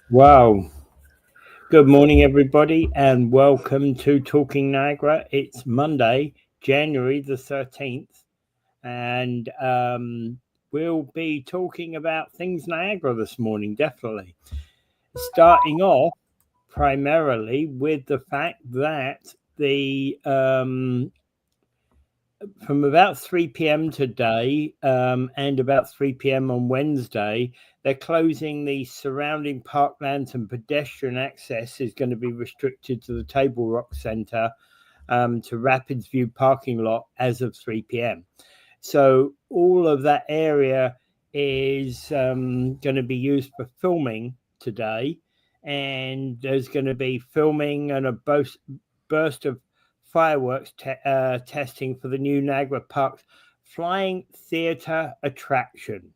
Wow. Good morning, everybody, and welcome to Talking Niagara. It's Monday, January the 13th, and we'll be talking about things Niagara this morning, definitely. Starting off primarily with the fact that the from about 3 p.m. today and about 3 p.m. on Wednesday, they're closing the surrounding parklands, and pedestrian access is going to be restricted to the Table Rock Centre to Rapids View parking lot as of 3 p.m. So all of that area is going to be used for filming today, and there's going to be filming and a burst of fireworks testing for the new Niagara Parks flying theater attraction.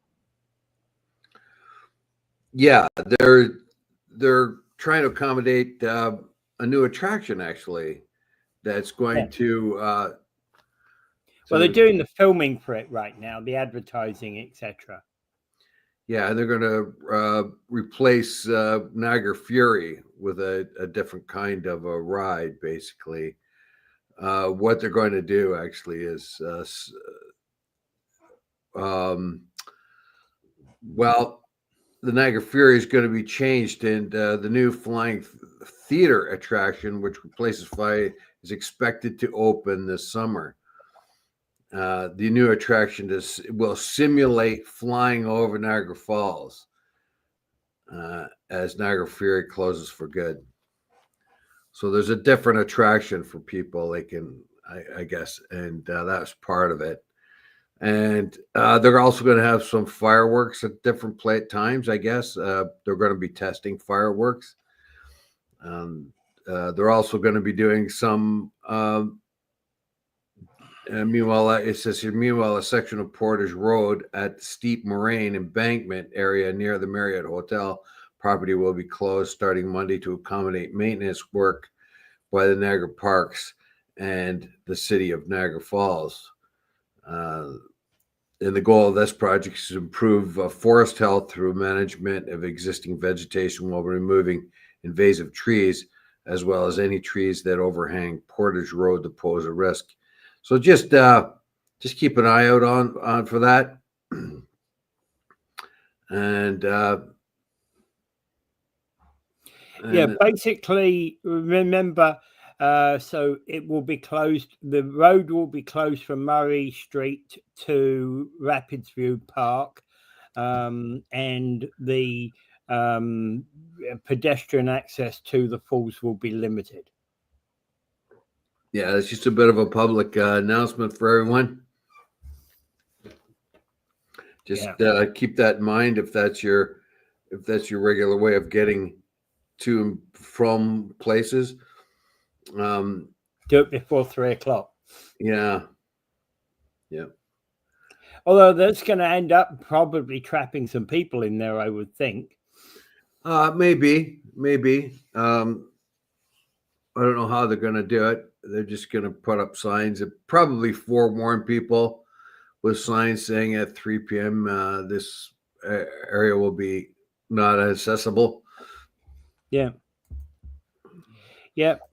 Yeah, they're trying to accommodate a new attraction actually that's going to Well, they're doing the filming for it right now, the advertising, etc. Yeah, they're going to replace Niagara Fury with a different kind of a ride, basically. What they're going to do actually is, well, the Niagara Fury is going to be changed, and the new flying theater attraction, which replaces Fly, is expected to open this summer. The new attraction will simulate flying over Niagara Falls as Niagara Fury closes for good. So there's a different attraction for people. They can, I guess, and that's part of it. And they're also going to have some fireworks at different times, I guess. They're going to be testing fireworks. They're also going to be doing some. Meanwhile, it says here, meanwhile, a section of Portage Road at the Steep Moraine Embankment area near the Marriott Hotel property will be closed starting Monday to accommodate maintenance work by the Niagara Parks and the city of Niagara Falls. And the goal of this project is to improve forest health through management of existing vegetation while removing invasive trees, as well as any trees that overhang Portage Road to pose a risk. So just keep an eye out on for that. And yeah, basically, remember, so it will be closed. The road will be closed from Murray Street to Rapids View Park, and the pedestrian access to the falls will be limited. Yeah, it's just a bit of a public announcement for everyone. Just keep that in mind if that's your regular way of getting to and from places. Do it before 3 o'clock. Yeah. Although that's going to end up probably trapping some people in there, I would think. Maybe. I don't know how they're going to do it. They're just going to put up signs and probably forewarn people with signs saying at 3 p.m. This area will be not accessible. Yeah.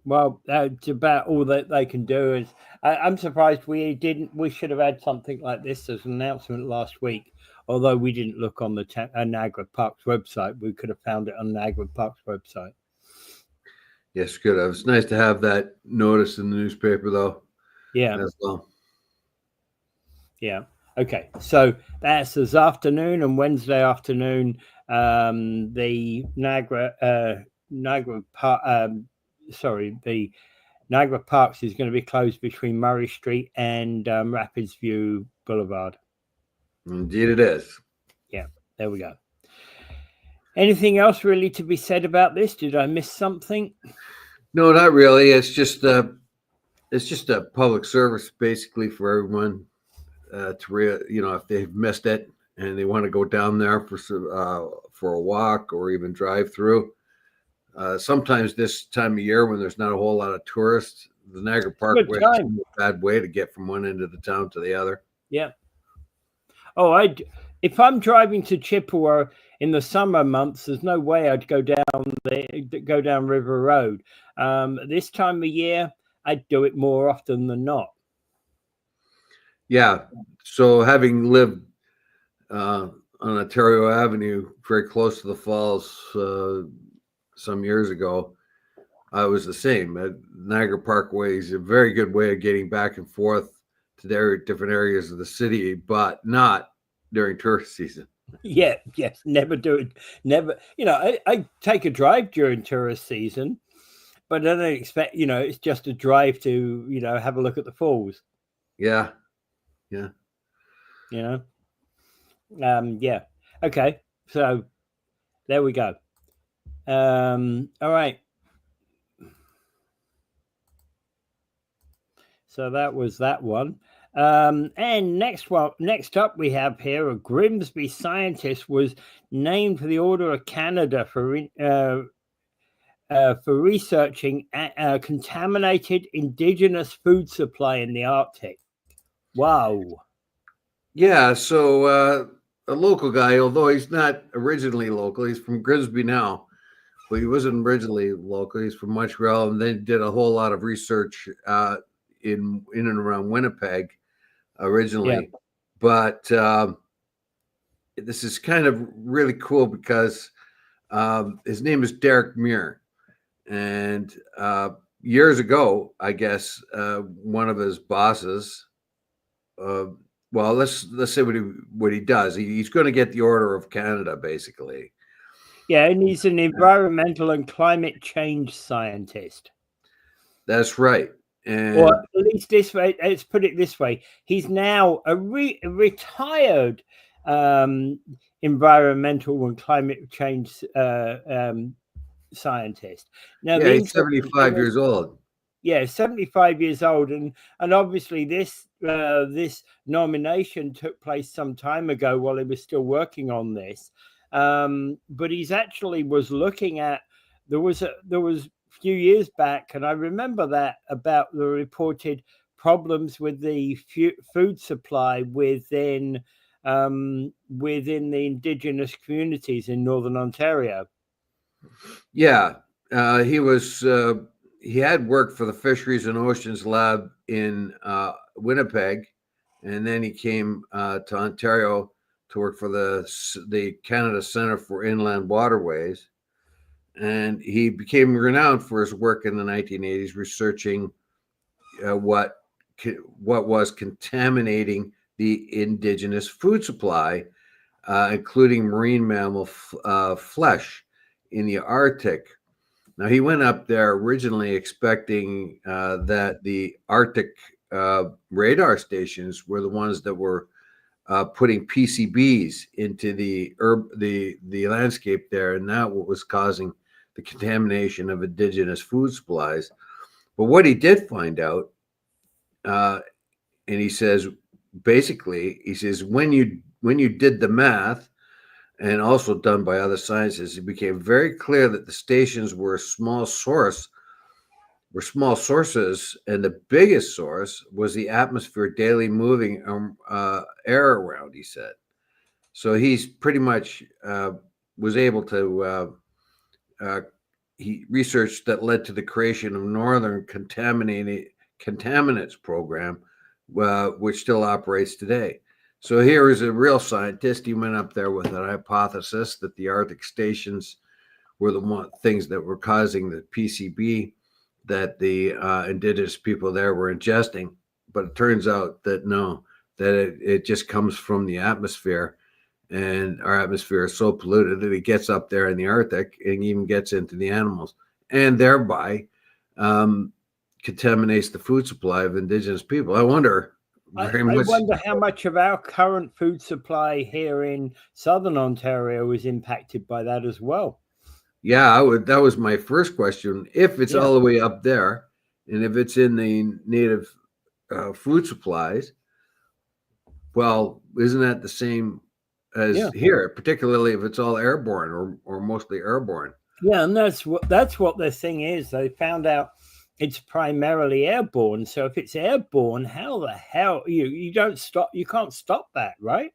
Well, that's about all that they can do. Is I'm surprised we should have had something like this as an announcement last week. Although we didn't look on the Niagara Parks website, we could have found it on Niagara Parks website. Yes, good. It's nice to have that notice in the newspaper, though. Yeah. As well. Yeah. Okay. So that's this afternoon and Wednesday afternoon. The Niagara Parks is going to be closed between Murray Street and Rapids View Boulevard. Indeed, it is. Yeah. There we go. Anything else really to be said about this? Did I miss something? No, not really. It's just a public service basically for everyone if they've missed it and they want to go down there for a walk or even drive through. Sometimes this time of year when there's not a whole lot of tourists, the Niagara Parkway is a bad way to get from one end of the town to the other. Yeah. Oh, if I'm driving to Chippewa in the summer months, there's no way I'd go down River Road. This time of year, I'd do it more often than not. Yeah. So having lived on Ontario Avenue, very close to the falls, some years ago, I was the same. Niagara Parkway is a very good way of getting back and forth to different areas of the city, but not during tourist season. Yes, never do it. Never, I take a drive during tourist season, but I don't expect, it's just a drive to, have a look at the falls. Yeah. Yeah. Okay. So there we go. All right. So that was that one. And next up we have here, a Grimsby scientist was named for the Order of Canada for researching contaminated indigenous food supply in the Arctic. Wow. Yeah. So a local guy, although he's not originally local, he's from Grimsby now, but he wasn't originally local. He's from Montreal, and they did a whole lot of research in and around Winnipeg originally. Yeah. But this is kind of really cool because his name is Derek Muir, and years ago, I guess one of his bosses. Well, let's say what he does. He's going to get the Order of Canada, basically. Yeah, and he's an environmental and climate change scientist. That's right. And or at least this way, let's put it this way: he's now a retired environmental and climate change scientist. Now, yeah, he's 75 years old. Yeah, 75 years old, and obviously this nomination took place some time ago while he was still working on this. But he's actually was looking at there was a few years back, and I remember that about the reported problems with the food supply within the indigenous communities in Northern Ontario. Yeah, he had worked for the Fisheries and Oceans Lab in Winnipeg, and then he came to Ontario to work for the Canada Centre for Inland Waterways. And he became renowned for his work in the 1980s, researching what was contaminating the indigenous food supply, including marine mammal flesh in the Arctic. Now, he went up there originally expecting that the Arctic radar stations were the ones that were putting PCBs into the landscape there, and that was causing the contamination of indigenous food supplies. But what he did find out, and he says, basically, when you did the math, and also done by other scientists, it became very clear that the stations were small sources, and the biggest source was the atmosphere daily moving air around, he said. So he's pretty much was able to he researched that led to the creation of Northern Contaminants Program, which still operates today. So here is a real scientist. He went up there with an hypothesis that the Arctic stations were the things that were causing the PCB that the indigenous people there were ingesting. But it turns out that no, that it just comes from the atmosphere. And our atmosphere is so polluted that it gets up there in the Arctic and even gets into the animals, and thereby contaminates the food supply of indigenous people. I wonder how much of our current food supply here in Southern Ontario is impacted by that as well. Yeah, that was my first question. If it's all the way up there, and if it's in the native food supplies, well, isn't that the same as here, particularly if it's all airborne or mostly airborne? Yeah, and that's what the thing is. They found out it's primarily airborne. So if it's airborne, how the hell you don't stop? You can't stop that, right?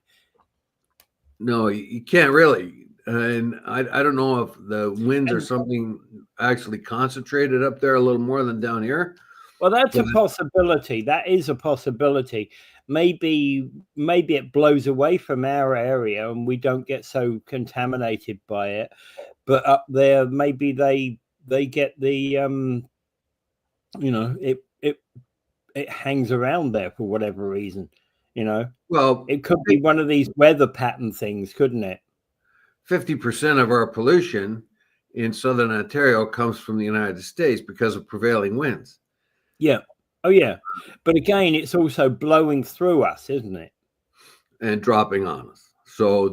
No, you can't really. And I don't know if the winds are And something actually concentrated up there a little more than down here. well, that's But a possibility. That is a possibility. Maybe it blows away from our area and we don't get so contaminated by it. But up there, maybe they get the it hangs around there for whatever reason. well, It could be one of these weather pattern things, couldn't it? 50% of our pollution in southern Ontario comes from the United States because of prevailing winds. Yeah. Oh, yeah. But again, it's also blowing through us, isn't it? And dropping on us. So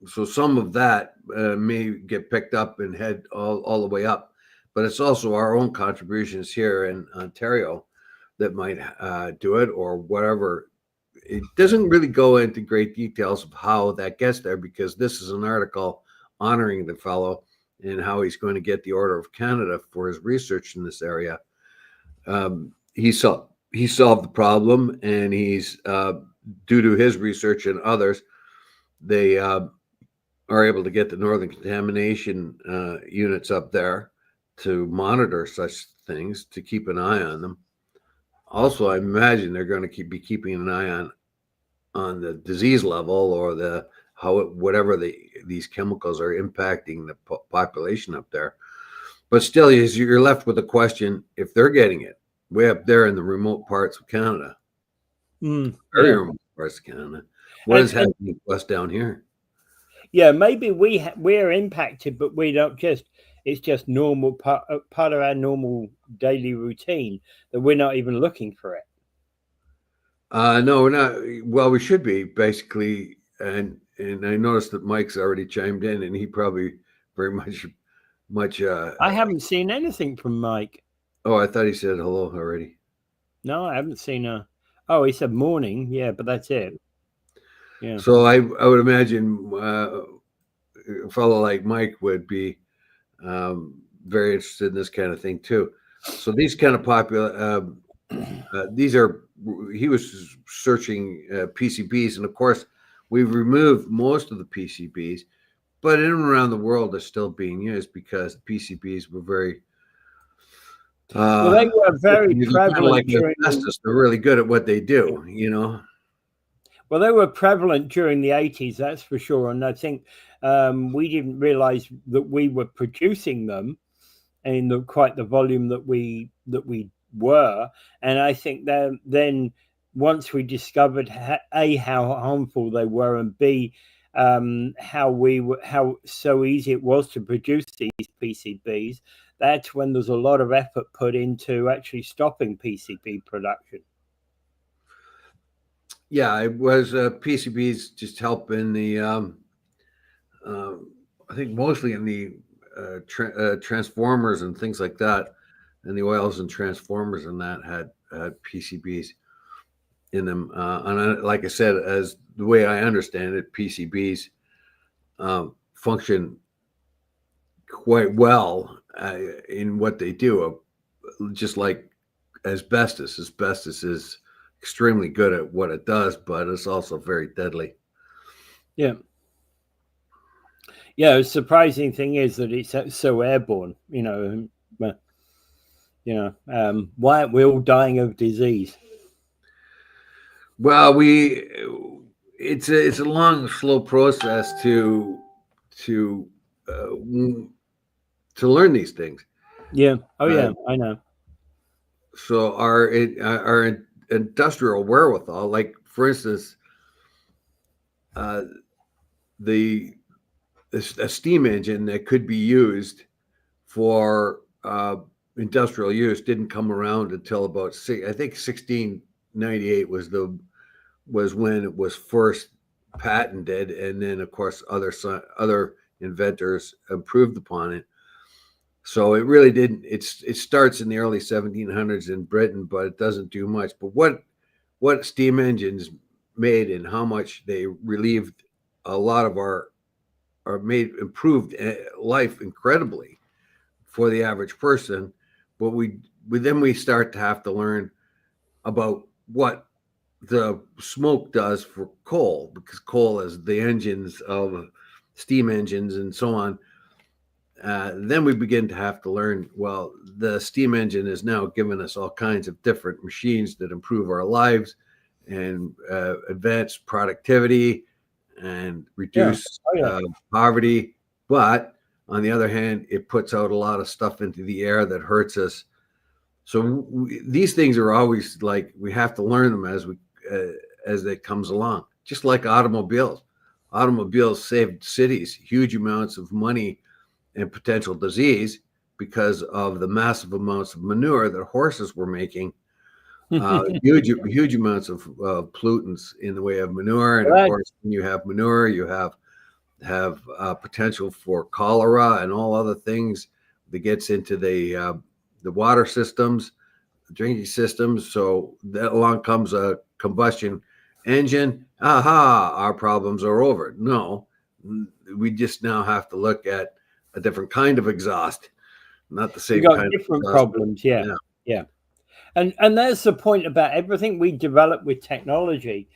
so some of that may get picked up and head all the way up, but it's also our own contributions here in Ontario that might do it or whatever. It doesn't really go into great details of how that gets there because this is an article honoring the fellow and how he's going to get the Order of Canada for his research in this area. He solved the problem, and he's due to his research and others, they are able to get the northern contamination units up there to monitor such things, to keep an eye on them. Also, I imagine they're going to be keeping an eye on the disease level or whatever these chemicals are impacting the population up there. But still, you're left with the question: if they're getting it way up there in the remote parts of Canada, very remote parts of Canada, what is happening to us down here? Yeah, maybe we're impacted, but we don't it's just normal part of our normal daily routine that we're not even looking for it. No, we're not. Well, we should be basically, and I noticed that Mike's already chimed in, and he probably very much. I haven't seen anything from Mike. Oh, I thought he said hello already. No, I haven't seen a. Oh, he said morning. Yeah, but that's it. Yeah. So I would imagine a fellow like Mike would be very interested in this kind of thing too. So these kind of popular, he was searching PCBs, and of course, we've removed most of the PCBs, but in and around the world they're still being used because PCBs were very. Well, they were very prevalent like during. They're really good at what they do, you know. Well, they were prevalent during the 80s, that's for sure. And I think we didn't realize that we were producing them in quite the volume that we were. And I think then once we discovered how harmful they were, and B, how so easy it was to produce these PCBs, that's when there's a lot of effort put into actually stopping PCB production. Yeah, it was PCBs just help in the, I think mostly in the transformers and things like that, and the oils and transformers and that had PCBs in them. And like I said, as the way I understand it, PCBs function quite well in what they do, just like asbestos. Asbestos is extremely good at what it does, but it's also very deadly. Yeah. Yeah, the surprising thing is that it's so airborne, why aren't we all dying of disease? Well, it's a long, slow process to learn these things. Yeah. Oh, yeah, I know. So our industrial wherewithal, like for instance, a steam engine that could be used for industrial use didn't come around until about 1698 was when it was first patented, and then of course other inventors improved upon it. So it really didn't. It starts in the early 1700s in Britain, but it doesn't do much. But what steam engines made and how much they relieved a lot of our improved life incredibly for the average person. But we start to have to learn about what the smoke does for coal, because coal is the engines of steam engines and so on. Then we begin to have to learn, well, the steam engine is now giving us all kinds of different machines that improve our lives and advance productivity and Yeah. reduce Oh, yeah. poverty. But on the other hand, it puts out a lot of stuff into the air that hurts us. So these things are always like, we have to learn them as it comes along. Just like automobiles. Automobiles saved cities huge amounts of money and potential disease because of the massive amounts of manure that horses were making. Huge amounts of pollutants in the way of manure, and of Right. course, when you have manure, you have potential for cholera and all other things that gets into the water systems, the drinking systems. So that along comes a combustion engine. Aha, our problems are over. No, we just now have to look at a different kind of exhaust, not the We same got kind of different exhaust. problems. Yeah. Yeah. Yeah. And that's the point about everything we develop with technology.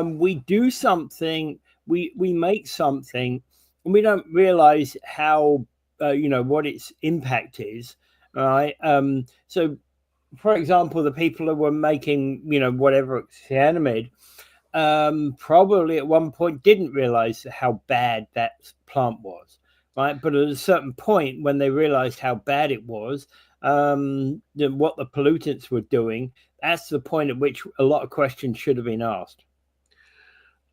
We do something, we make something, and we don't realize how what its impact is. Right. So, for example, the people who were making whatever cyanamide probably at one point didn't realize how bad that plant was, right? But at a certain point, when they realized how bad it was, what the pollutants were doing, that's the point at which a lot of questions should have been asked.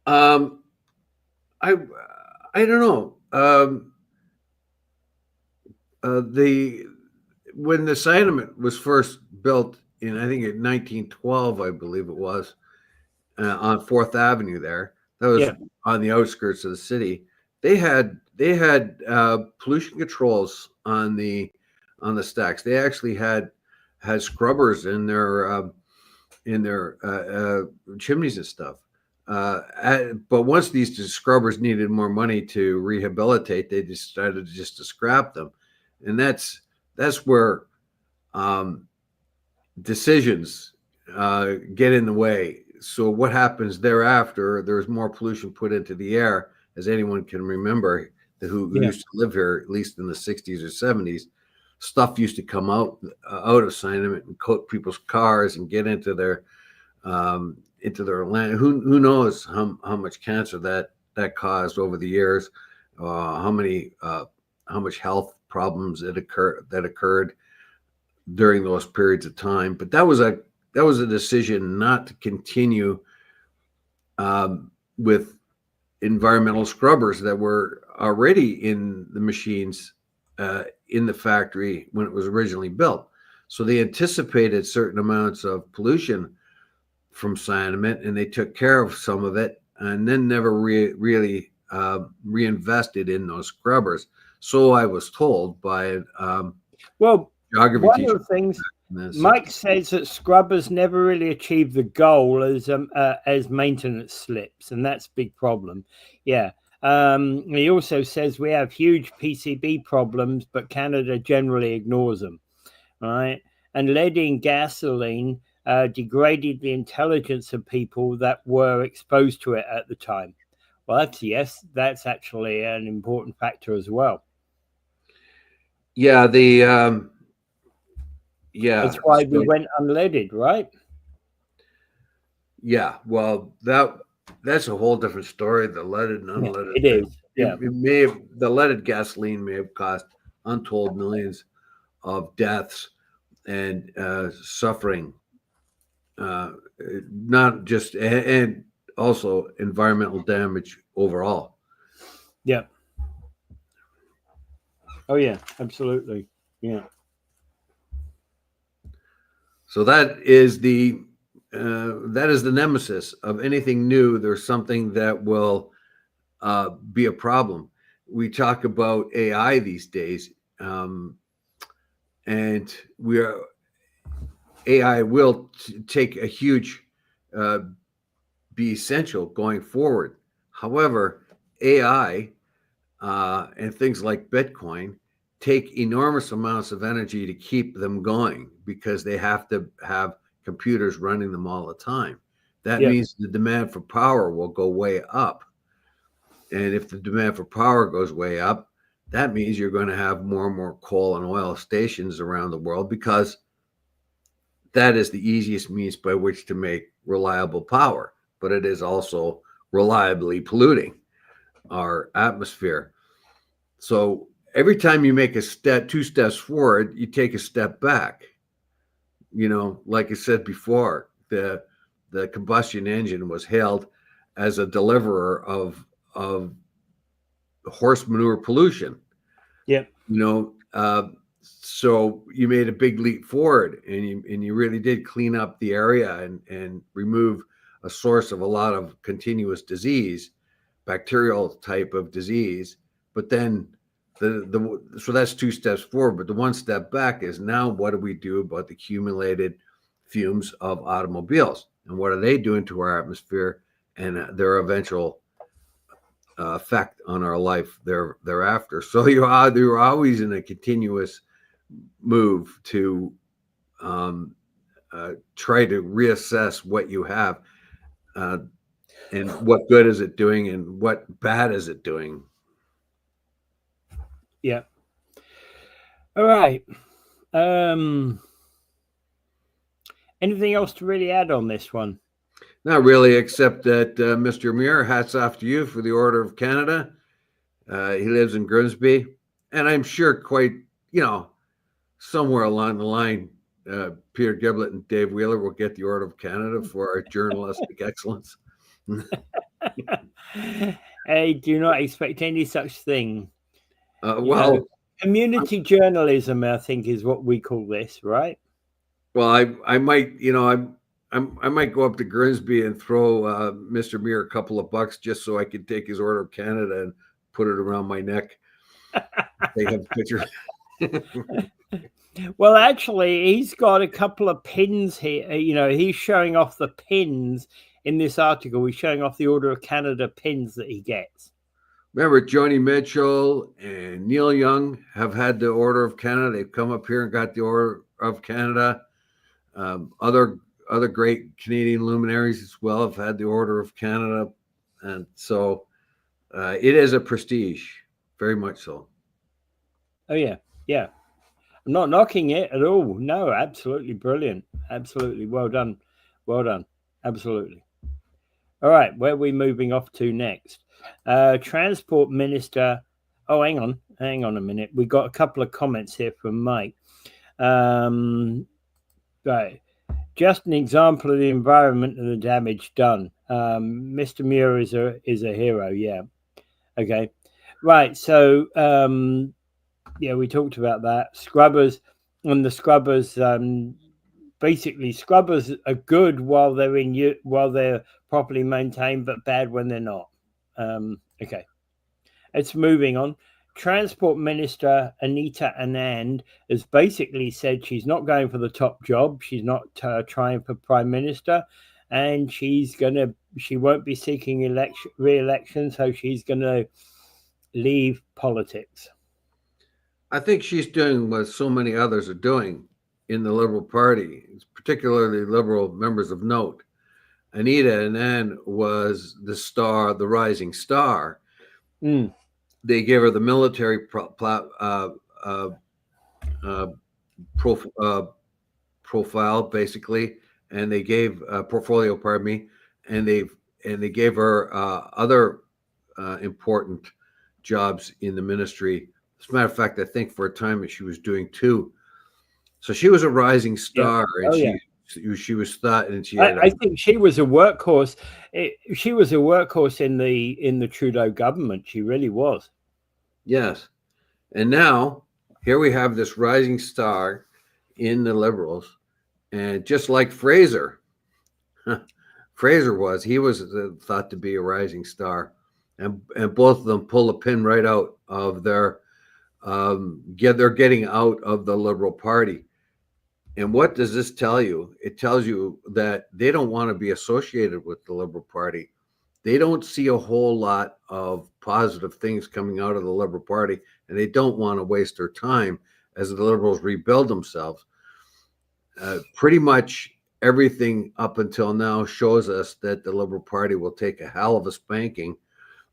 Um, I I don't know. The When the cyanamide was first built in, I think in 1912, I believe it was, on Fourth Avenue there. That was Yeah, on the outskirts of the city. They had pollution controls on the stacks. They actually had scrubbers in their chimneys and stuff. But once these scrubbers needed more money to rehabilitate, they decided just to scrap them, and that's where um, decisions get in the way. So what happens thereafter? There's more pollution put into the air, as anyone can remember who yeah, used to live here, at least in the 60s or 70s. Stuff used to come out of Signum and coat people's cars and get into their land. Who knows how much cancer that caused over the years? How much health problems that occurred during those periods of time. But that was a decision not to continue with environmental scrubbers that were already in the machines in the factory when it was originally built. So they anticipated certain amounts of pollution from cyanamide, and they took care of some of it, and then never really reinvested in those scrubbers. So I was told by well, geography one teacher of the things in the Mike 60s. says that scrubbers never really achieve the goal as maintenance slips, and that's a big problem. Yeah. He also says we have huge PCB problems, but Canada generally ignores them. Right. And lead in gasoline degraded the intelligence of people that were exposed to it at the time. Well, that's actually an important factor as well. Yeah, That's yeah. why we So went unleaded, right? yeah, well, that's a whole different story. The leaded and Yeah, unleaded it thing. is. It, Yeah. it may have The leaded gasoline may have cost untold millions of deaths and suffering, uh, not just and also environmental damage overall. Yeah. Oh, yeah. Absolutely. Yeah. So that is the nemesis of anything new. There's something that will be a problem. We talk about AI these days, and we are AI will take a huge uh, be essential going forward. However, AI and things like Bitcoin take enormous amounts of energy to keep them going because they have to have computers running them all the time. that means the demand for power will go way up. And if the demand for power goes way up, that means you're going to have more and more coal and oil stations around the world, because that is the easiest means by which to make reliable power. But it is also reliably polluting our atmosphere. So every time you make a step, 2 steps forward, you take a step back. Like I said before, the combustion engine was hailed as a deliverer of horse manure pollution. Yep. So you made a big leap forward, and you really did clean up the area and remove a source of a lot of continuous disease, bacterial type of disease. But then so that's 2 steps forward. But the 1 step back is, now what do we do about the accumulated fumes of automobiles, and what are they doing to our atmosphere and their eventual effect on our life thereafter? So you're always in a continuous move to try to reassess what you have, and what good is it doing and what bad is it doing. Yeah. All right. Anything else to really add on this one? Not really, except that Mr. Muir, hats off to you for the Order of Canada. He lives in Grimsby, and I'm sure quite, somewhere along the line, Peter Giblett and Dave Wheeler will get the Order of Canada for our journalistic excellence. I do not expect any such thing. Community journalism, I think, is what we call this, right? Well, I might, I might go up to Grimsby and throw Mr. Muir a couple of bucks just so I can take his Order of Canada and put it around my neck. They have a picture. Well, actually, he's got a couple of pins here. He's showing off the pins in this article. He's showing off the Order of Canada pins that he gets. Remember, Joni Mitchell and Neil Young have had the Order of Canada. They've come up here and got the Order of Canada. Other great Canadian luminaries as well have had the Order of Canada. And so it is a prestige, very much so. Oh, yeah. Yeah. I'm not knocking it at all. No, absolutely brilliant. Absolutely. Well done. Well done. Absolutely. All right. Where are we moving off to next? Transport Minister. Oh, hang on a minute. We got a couple of comments here from Mike. Right. Just an example of the environment and the damage done. Mr. Muir is a hero. Yeah. Okay. Right. So, we talked about that. Scrubbers, and the scrubbers, basically scrubbers are good while they're properly maintained, but bad when they're not. Okay. It's moving on. Transport Minister Anita Anand has basically said she's not going for the top job. She's not trying for Prime Minister, and she won't be seeking re-election, so she's going to leave politics. I think she's doing what so many others are doing in the Liberal Party, particularly Liberal members of note. Anita Anand was the star, the rising star. They gave her the military profile, basically, and they gave portfolio, pardon me, and they gave her other important jobs in the ministry. As a matter of fact, I think for a time she was doing 2. So she was a rising star, and she was thought, and she had I think she was a workhorse. She was a workhorse in the Trudeau government. She really was. Yes. And now here we have this rising star in the Liberals, and just like Fraser was, he was thought to be a rising star, and both of them pull a pin right out of their they're getting out of the Liberal Party. And what does this tell you? It tells you that they don't want to be associated with the Liberal Party. They don't see a whole lot of positive things coming out of the Liberal Party, and they don't want to waste their time as the Liberals rebuild themselves. Pretty much everything up until now shows us that the Liberal Party will take a hell of a spanking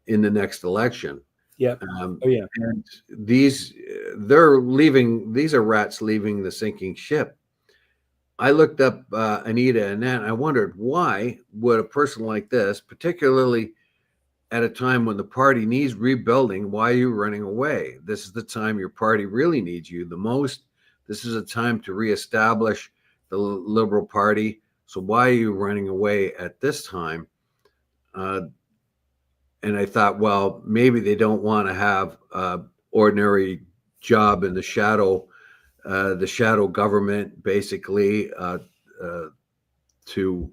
in the next election. Yeah. Oh yeah. And they're leaving. These are rats leaving the sinking ship. I looked up Anita and Nan. I wondered, why would a person like this, particularly at a time when the party needs rebuilding, why are you running away? This is the time your party really needs you the most. This is a time to reestablish the Liberal Party. So why are you running away at this time? And I thought, well, maybe they don't want to have ordinary job in the shadow government, basically, to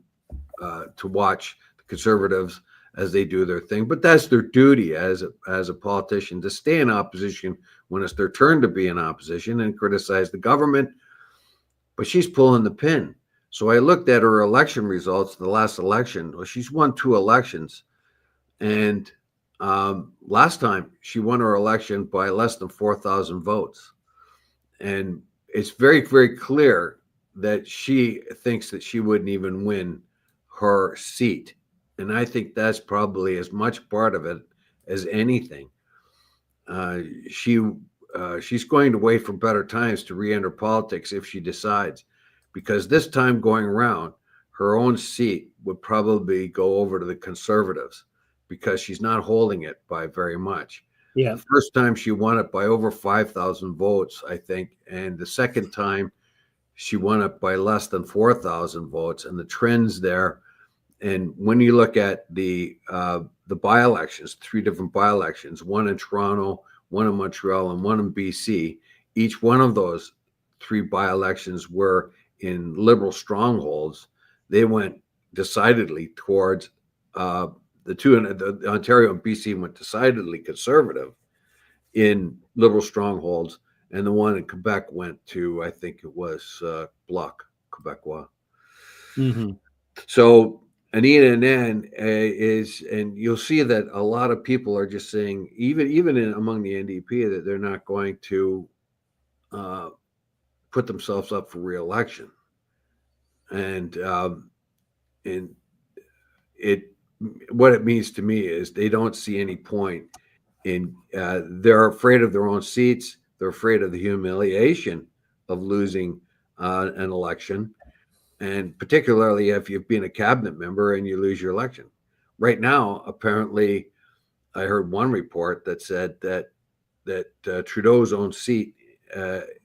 watch the Conservatives as they do their thing. But that's their duty as a politician, to stay in opposition when it's their turn to be in opposition and criticize the government. But she's pulling the pin. So I looked at her election results, the last election. Well, she's won 2 elections. And last time she won her election by less than 4,000 votes. And it's very, very clear that she thinks that she wouldn't even win her seat. And I think that's probably as much part of it as anything. She's going to wait for better times to re-enter politics if she decides, because this time going around, her own seat would probably go over to the Conservatives because she's not holding it by very much. Yeah. The first time she won it by over 5,000 votes, I think. And the second time she won it by less than 4,000 votes. And the trends there. And when you look at the by-elections, 3 different by-elections, one in Toronto, one in Montreal, and one in BC, each one of those 3 by-elections were in Liberal strongholds. They went decidedly towards the 2 in the Ontario and BC went decidedly Conservative in Liberal strongholds, and the one in Quebec went to, I think it was Bloc Quebecois. Mm-hmm. So Anita Nan is, and you'll see that a lot of people are just saying, even among the NDP, that they're not going to put themselves up for re-election, and what it means to me is they don't see any point in. They're afraid of their own seats. They're afraid of the humiliation of losing an election. And particularly if you've been a cabinet member and you lose your election. Right now, apparently, I heard one report that said that Trudeau's own seat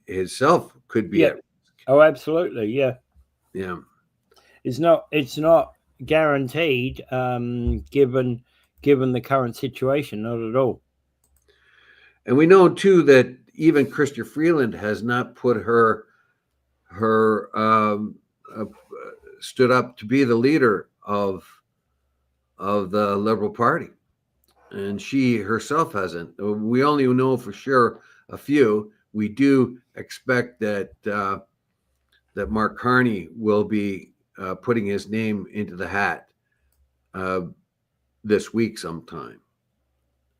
himself could be at risk. Oh, absolutely, yeah. Yeah. It's not guaranteed, given the current situation, not at all. And we know too that even Chrystia Freeland has not put her stood up to be the leader of the Liberal Party, and she herself hasn't. We only know for sure a few. We do expect that Mark Carney will be putting his name into the hat this week sometime.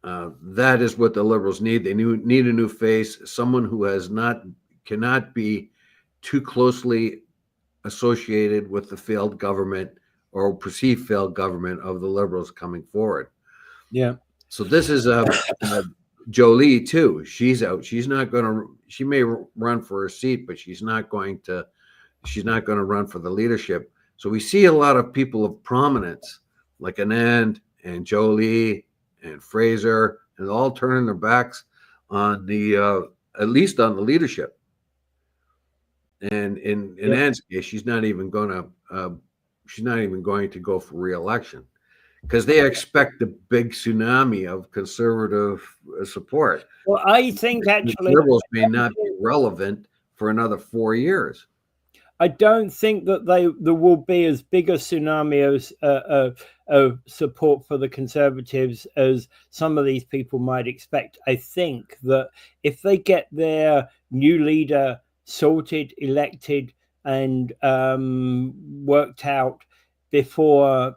That is what the Liberals need. They need a new face, someone who cannot be too closely associated with the failed government or perceived failed government of the Liberals coming forward. Yeah. So this is Jolie too. She's out. She's not going to. She may run for her seat, but she's not going to run for the leadership. So we see a lot of people of prominence like Anand and Jolie and Fraser, and all turning their backs on the at least on the leadership. And in Anne's case, she's not even going to go for re-election because they expect the big tsunami of Conservative support. Well, I think actually Liberals may not be relevant for another 4 years. I don't think that there will be as big a tsunami of support for the Conservatives as some of these people might expect. I think that if they get their new leader sorted, elected, and worked out before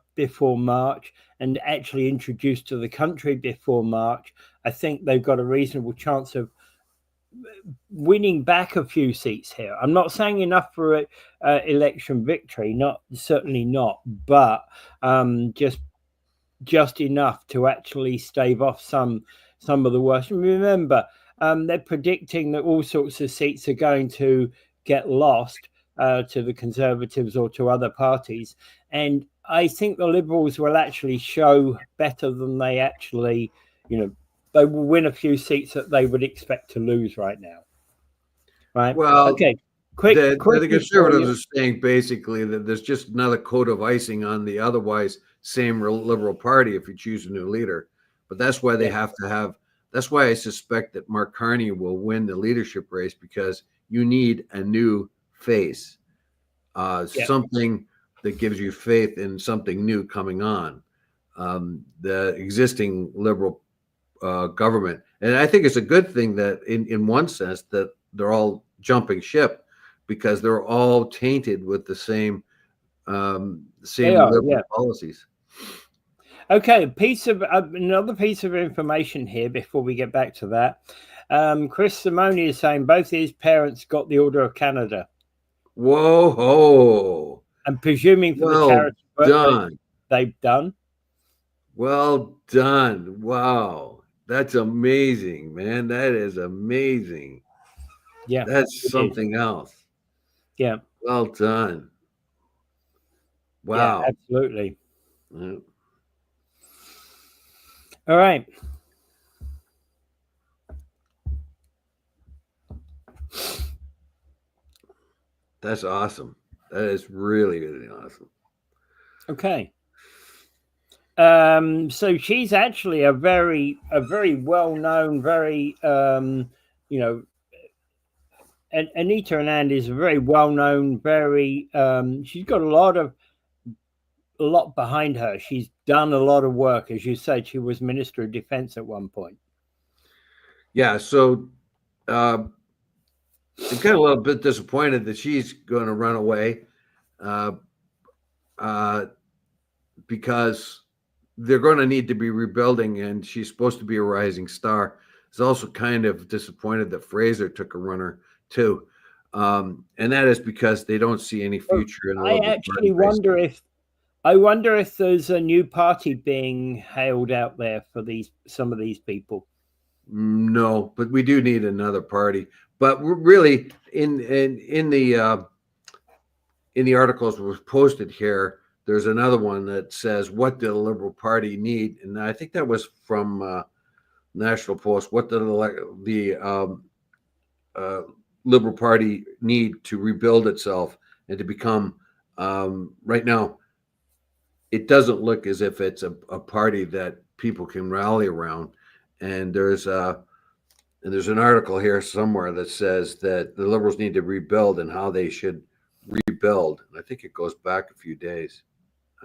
March, and actually introduced to the country before March, I think they've got a reasonable chance of winning back a few seats here. I'm not saying enough for election victory, not certainly not, but just enough to actually stave off some of the worst. And remember, they're predicting that all sorts of seats are going to get lost to the Conservatives or to other parties. And I think the Liberals will actually show better than they actually, they will win a few seats that they would expect to lose right now. Right. Well, okay. the Conservatives are saying basically that there's just another coat of icing on the otherwise same Liberal Party if you choose a new leader. But that's why they have to have. That's why I suspect that Mark Carney will win the leadership race, because you need a new face, something that gives you faith in something new coming on. The existing Liberal government, and I think it's a good thing that, in one sense, that they're all jumping ship, because they're all tainted with the same liberal policies. Okay, another piece of information here before we get back to that. Chris Simone is saying both his parents got the Order of Canada. Whoa! I'm presuming for the charity work they've done. Well done! Wow, that's amazing, man. That is amazing. Yeah, that's something else. Yeah. Well done. Wow. Yeah, absolutely. Yeah. All right. That's awesome. That is really, really awesome. Okay. So she's actually a very well-known, very and Anita Anand is a very well-known, very she's got a lot behind her. She's done a lot of work. As you said, she was Minister of Defense at one point. Yeah, so I'm kind of a little bit disappointed that she's going to run away, because they're going to need to be rebuilding, and she's supposed to be a rising star. It's also kind of disappointed that Fraser took a runner too, and that is because they don't see any future in the Liberal Party. I wonder if there's a new party being hailed out there for some of these people. No, but we do need another party. But we're really in the articles that was posted here, there's another one that says, what did the Liberal Party need? And I think that was from National Post. What did the Liberal Party need to rebuild itself and to become, right now, it doesn't look as if it's a party that people can rally around. And there's an article here somewhere that says that the Liberals need to rebuild and how they should rebuild. And I think it goes back a few days,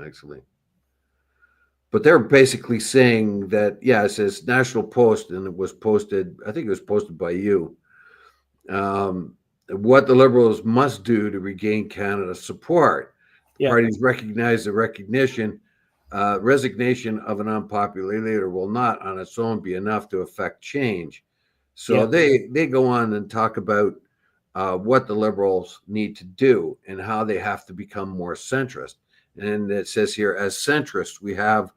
actually. But they're basically saying that, it says National Post, and it was posted, I think it was posted by you, what the Liberals must do to regain Canada's support. Parties recognize the resignation of an unpopular leader will not on its own be enough to affect change. So they go on and talk about what the Liberals need to do and how they have to become more centrist. And it says here, as centrists, we have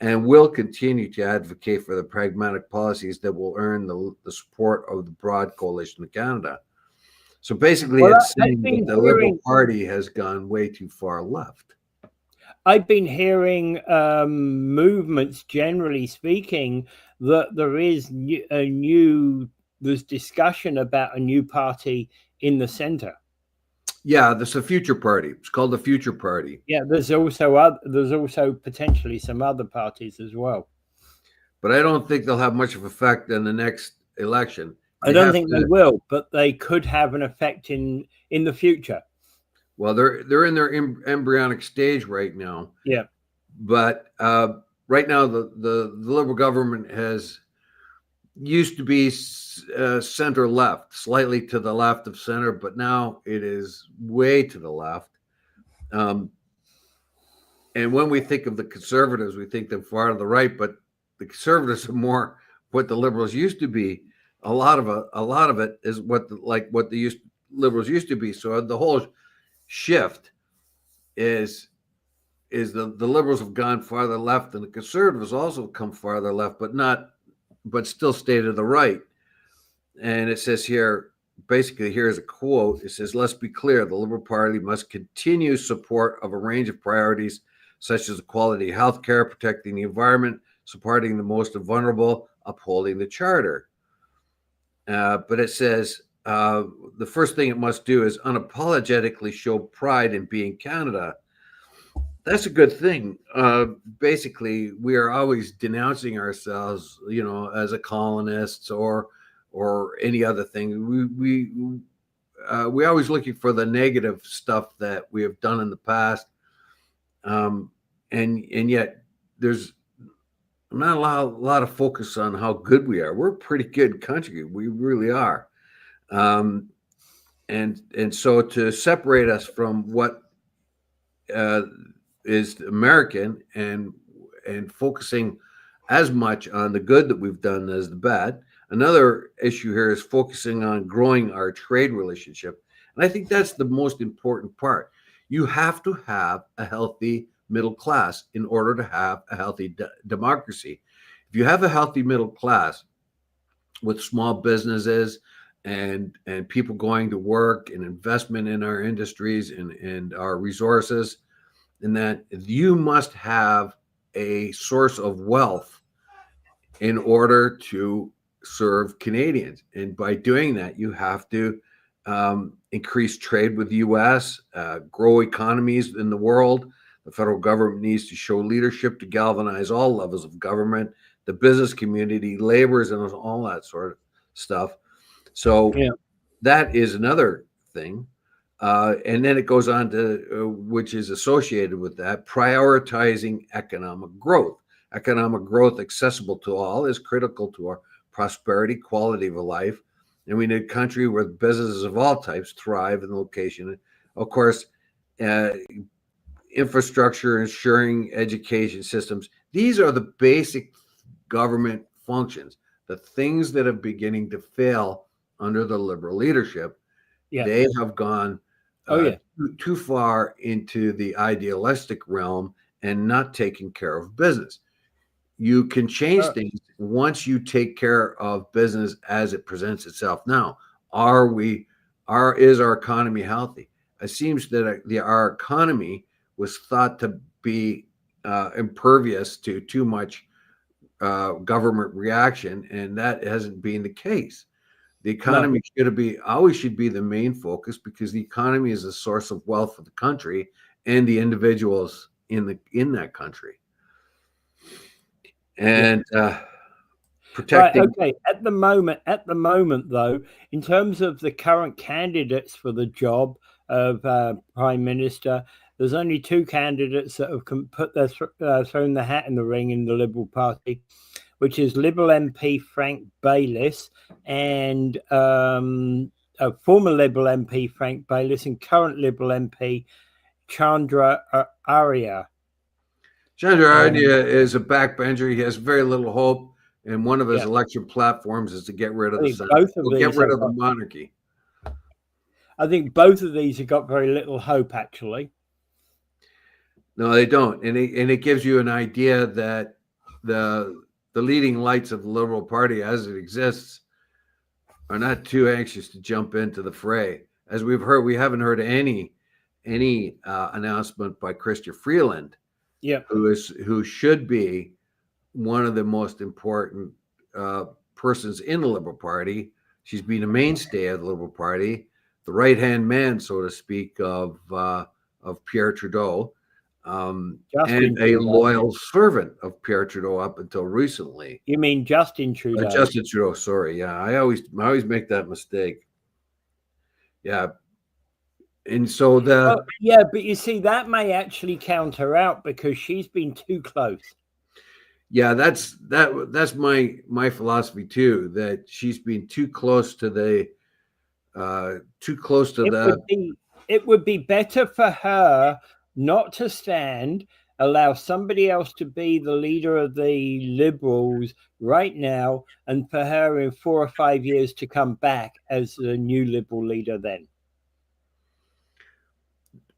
and will continue to advocate for the pragmatic policies that will earn the support of the broad coalition of Canada. So basically, it's saying that the Liberal Party has gone way too far left. I've been hearing movements, generally speaking, that there's discussion about a new party in the center. Yeah, there's a future party. It's called the Future Party. Yeah, there's also potentially some other parties as well. But I don't think they'll have much of an effect in the next election. I don't think they will, but they could have an effect in the future. Well, they're in their embryonic stage right now. Yeah. But right now, the Liberal government used to be center left, slightly to the left of center, but now it is way to the left. And when we think of the Conservatives, we think them far to the right, but the Conservatives are more what the Liberals used to be. a lot of it is what the liberals used to be. So the whole shift is the liberals have gone farther left, and the conservatives also come farther left, but still stay to the right. And it says here, basically, here's a quote. It says, "Let's be clear: the Liberal Party must continue support of a range of priorities such as quality health care, protecting the environment, supporting the most vulnerable, upholding the charter." But it says the first thing it must do is unapologetically show pride in being Canada. That's a good thing. Basically, we are always denouncing ourselves, as a colonists or any other thing. We always looking for the negative stuff that we have done in the past, and yet there's not a lot of focus on how good we are. We're a pretty good country. We really are. And so to separate us from what is American and focusing as much on the good that we've done as the bad. Another issue here is focusing on growing our trade relationship. And I think that's the most important part. You have to have a healthy middle class in order to have a healthy democracy. If you have a healthy middle class with small businesses and people going to work and investment in our industries and our resources, and that you must have a source of wealth in order to serve Canadians. And by doing that, you have to increase trade with the U.S., grow economies in the world. The federal government needs to show leadership to galvanize all levels of government, the business community, laborers, and all that sort of stuff. So that is another thing. And then it goes on to, which is associated with that, prioritizing economic growth. Economic growth accessible to all is critical to our prosperity, quality of life. And we need a country where businesses of all types thrive in the location. Of course, infrastructure, ensuring education systems. These are the basic government functions, the things that are beginning to under the Liberal leadership. Yeah. They have gone too far into the idealistic realm and not taking care of business. You can change things once you take care of business as it presents itself. Now, is our economy healthy? It seems that our economy was thought to be impervious to too much government reaction, and that hasn't been the case. The economy should be the main focus, because the economy is a source of wealth for the country and the individuals in that country. And protecting. Right, okay. At the moment, though, in terms of the current candidates for the job of Prime Minister, there's only two candidates that have put thrown the hat in the ring in the Liberal Party, which is Liberal MP Frank Bayliss and a former Liberal MP Frank Bayliss and current Liberal MP Chandra Arya. Chandra Arya is a backbencher. He has very little hope, and one of his election platforms is to get rid of the Senate. Get rid of the monarchy. I think both of these have got very little hope, actually. No, they don't, and it gives you an idea that the leading lights of the Liberal Party, as it exists, are not too anxious to jump into the fray. As we've heard, we haven't heard any announcement by Chrystia Freeland, who should be one of the most important persons in the Liberal Party. She's been a mainstay of the Liberal Party, the right-hand man, so to speak, of Pierre Trudeau. And a loyal servant of Pierre Trudeau up until recently. You mean Justin Trudeau? Justin Trudeau, sorry. Yeah, I always make that mistake. Yeah. And so but you see, that may actually count her out because she's been too close. Yeah, that's my philosophy too, that she's been too close to the It would be better for her not to stand allow somebody else to be the leader of the Liberals right now, and for her in 4 or 5 years to come back as the new Liberal leader then?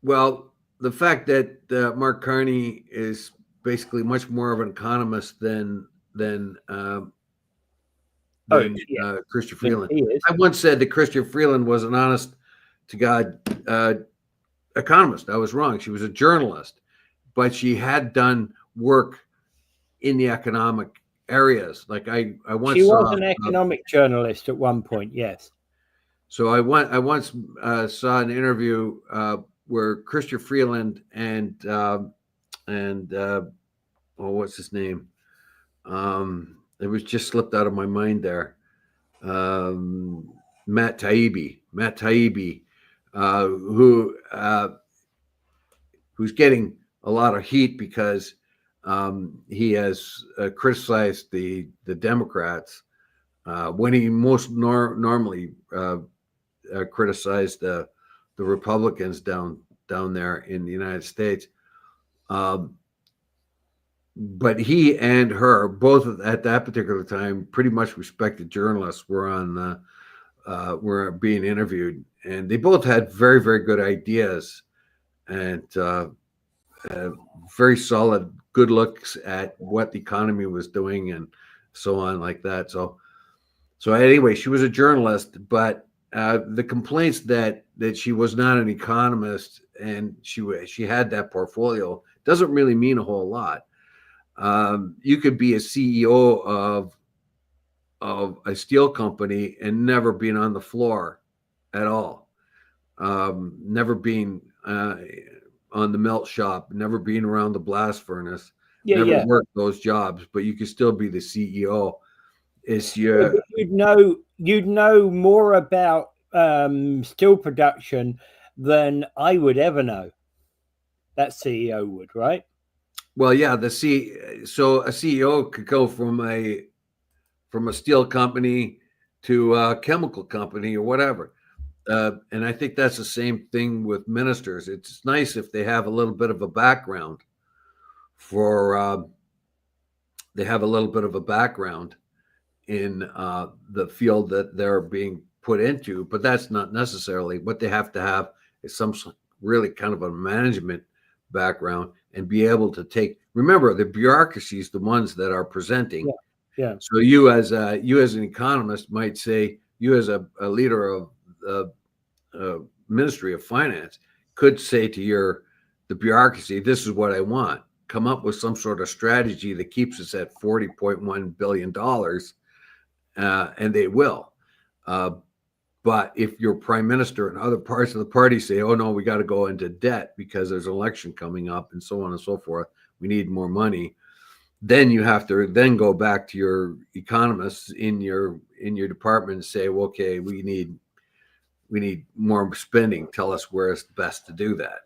Well, the fact that Mark Carney is basically much more of an economist than Oh, yeah, Christian he Freeland. is. I once said that Christian Freeland was an honest to God economist. I was wrong. She was a journalist, but she had done work in the economic areas. Like I once She was saw an economic journalist at one point, yes. So I once saw an interview where Christian Freeland and what's his name? It was just slipped out of my mind there. Matt Taibbi, who's getting a lot of heat because he has criticized the Democrats when he most normally criticized the Republicans down there in the United States. But he and her both at that particular time, pretty much respected journalists, were being interviewed, and they both had very, very good ideas and very solid, good looks at what the economy was doing and so on like that. So anyway, she was a journalist, but the complaints that she was not an economist and she had that portfolio doesn't really mean a whole lot. You could be a CEO of a steel company and never been on the floor at all, never being on the melt shop, never being around the blast furnace, never worked those jobs, but you could still be the CEO. You'd know more about steel production than I would ever know. That CEO would, right? Well, yeah, so a CEO could go from a steel company to a chemical company or whatever. And I think that's the same thing with ministers. It's nice if they have a little bit of a background in the field that they're being put into, but that's not necessarily what they have to have. Is some really kind of a management background and be able to remember the bureaucracy is the ones that are presenting. Yeah. So you as an economist might say, you as a leader of the Ministry of Finance could say to the bureaucracy, this is what I want. Come up with some sort of strategy that keeps us at $40.1 billion, and they will. But if your prime minister and other parts of the party say, oh, no, we got to go into debt because there's an election coming up and so on and so forth, we need more money, then you have to then go back to your economists in your department and say, well, okay, we need more spending. Tell us where it's best to do that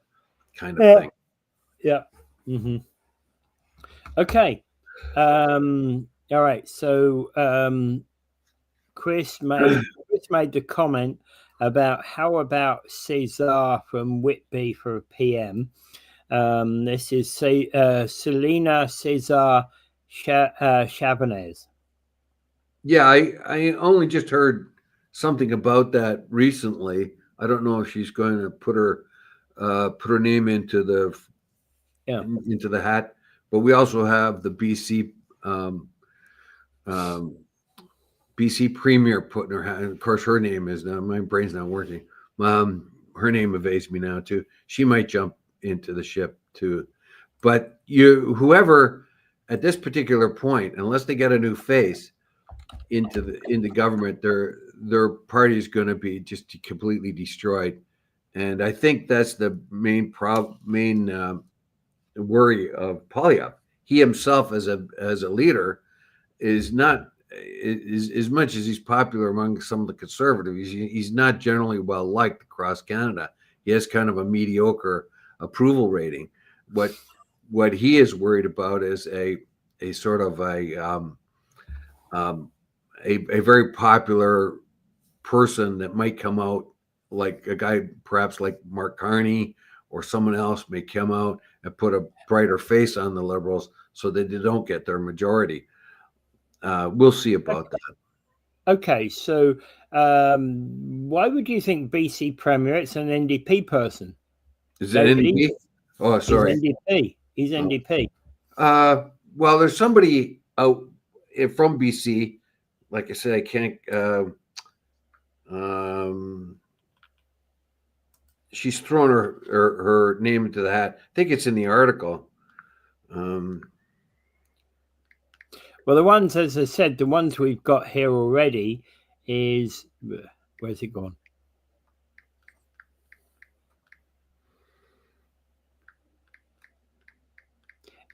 kind of thing. Yeah. Mm-hmm. Okay. All right. So Chris made the comment about how about Cesar from Whitby for a PM. This is Selena Cesar Chavanez. Yeah, I only just heard something about that recently. I don't know if she's going to put her name into the hat, but we also have the BC BC Premier putting her hat. Of course, her name is now. My brain's not working. Her name evades me now too. She might jump into the ship too, but whoever at this particular point, unless they get a new face into the government, their party is going to be just completely destroyed. And I think that's the main worry of Poilievre. He himself, as a leader, is not as much as he's popular among some of the conservatives. He's not generally well liked across Canada. He has kind of a mediocre approval rating. What he is worried about is a sort of a very popular person that might come out like a guy perhaps like Mark Carney or someone else may come out and put a brighter face on the Liberals so that they don't get their majority. We'll see about that. Okay, so why would you think BC Premier? It's an NDP person. Is it NDP? Oh, sorry. He's NDP. He's NDP. Well, there's somebody out from BC. Like I said, I can't. She's thrown her name into the hat. I think it's in the article. Well, the ones, as I said, the ones we've got here already is, where's it gone?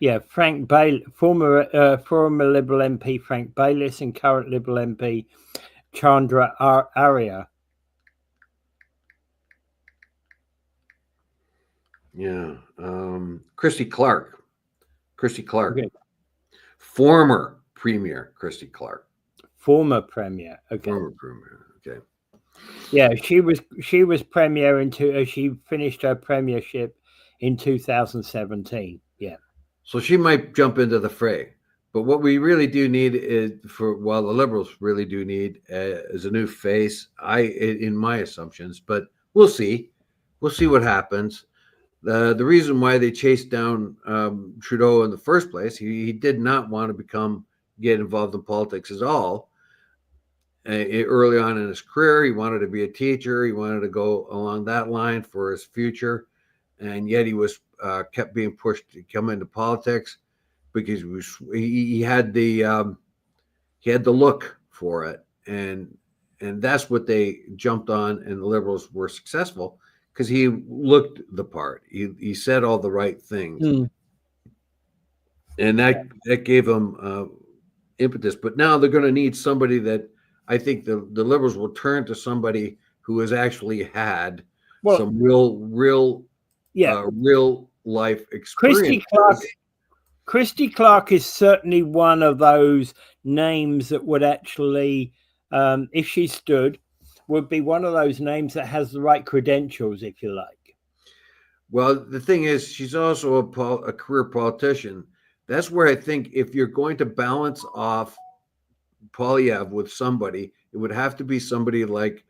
Yeah, Frank Bayless, former Liberal MP Frank Bayless and current Liberal MP Chandra Arya. Yeah, Christy Clark. Okay. Former Premier Christy Clark. Former Premier. Okay. Former Premier. Okay. Yeah, she was Premier into. She finished her premiership in 2017. Yeah. So she might jump into the fray. But what we really do need is the Liberals really do need is a new face. In my assumptions, but we'll see. We'll see what happens. The reason why they chased down Trudeau in the first place, he did not want to get involved in politics at all. Early on in his career, he wanted to be a teacher. He wanted to go along that line for his future, and yet he was kept being pushed to come into politics because he had the look for it, and that's what they jumped on, and the Liberals were successful because he looked the part. He said all the right things, and that gave him impetus. But now they're going to need somebody that I think the Liberals will turn to somebody who has actually had some real life experience. Christy Clark is certainly one of those names that would actually, if she stood, would be one of those names that has the right credentials, if you like. Well, the thing is, she's also a career politician. That's where I think if you're going to balance off Poilievre with somebody, it would have to be somebody like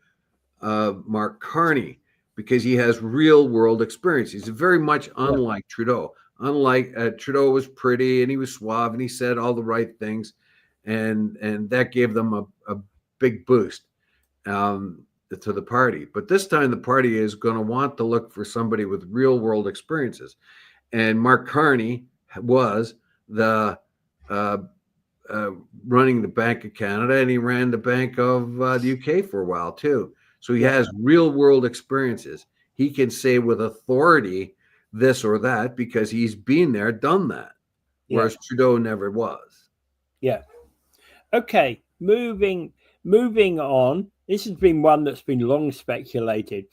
Mark Carney, because he has real world experience. He's very much unlike Trudeau. Unlike Trudeau was pretty and he was suave and he said all the right things, and that gave them a big boost to the party. But this time the party is going to want to look for somebody with real world experiences, and Mark Carney was the running the Bank of Canada, and he ran the Bank of the UK for a while too. So he has real world experiences. He can say with authority this or that because he's been there, done that, whereas Trudeau never was. Yeah. Okay, moving on. This has been one that's been long speculated.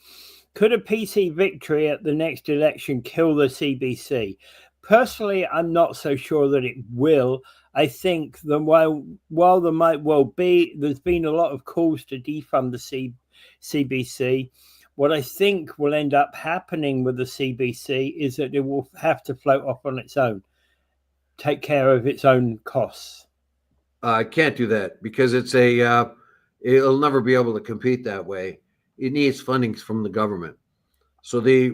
Could a PC victory at the next election kill the CBC? Personally, I'm not so sure that it will. I think that while there might well be, there's been a lot of calls to defund the CBC. What I think will end up happening with the CBC is that it will have to float off on its own, take care of its own costs. I can't do that because it'll never be able to compete that way. It needs funding from the government. So this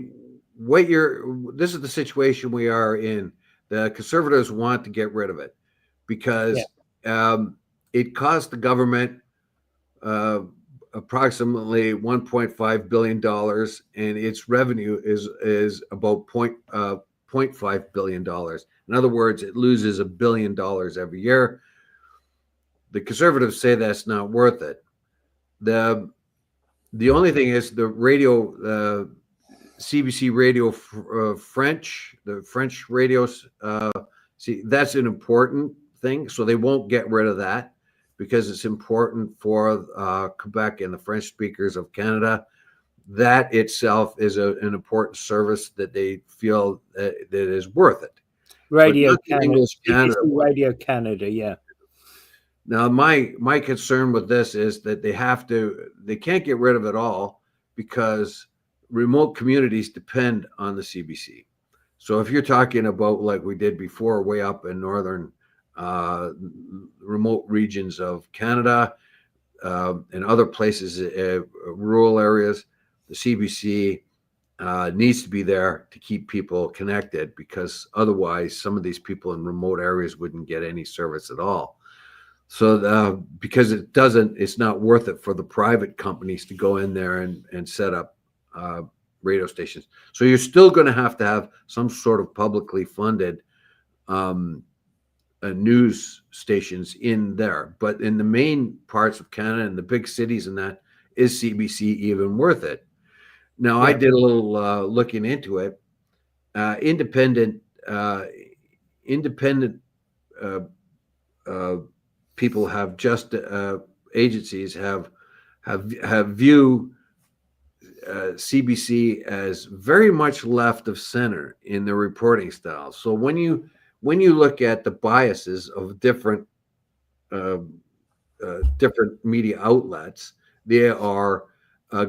is the situation we are in. The Conservatives want to get rid of it because it cost the government approximately $1.5 billion, and its revenue is about $0.5 billion. In other words, it loses $1 billion every year. The Conservatives say that's not worth it. The only thing is the radio, CBC radio, the French radios. See, that's an important thing. So they won't get rid of that because it's important for Quebec and the French speakers of Canada. That itself is an important service that they feel that is worth it. Radio Canada, Radio Canada, yeah. Now, my concern with this is that they can't get rid of it all because remote communities depend on the CBC. So if you're talking about like we did before, way up in northern remote regions of Canada and other places, rural areas, the CBC needs to be there to keep people connected, because otherwise some of these people in remote areas wouldn't get any service at all. So because it's not worth it for the private companies to go in there and set up radio stations. So you're still going to have some sort of publicly funded news stations in there. But in the main parts of Canada and the big cities and that, is CBC even worth it? Now, I did a little looking into it. Independent people have just agencies have view CBC as very much left of center in their reporting style. So when you look at the biases of different media outlets, they are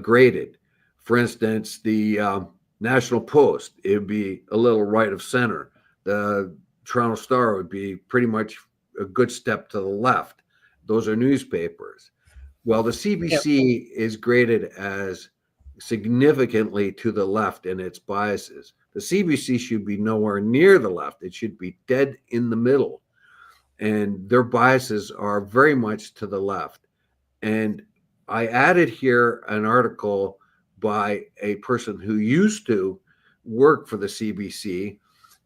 graded. For instance, the National Post, it would be a little right of center. The Toronto Star would be pretty much a good step to the left. Those are newspapers. Well, the CBC is graded as significantly to the left in its biases. The CBC should be nowhere near the left. It should be dead in the middle. And their biases are very much to the left. And I added here an article by a person who used to work for the CBC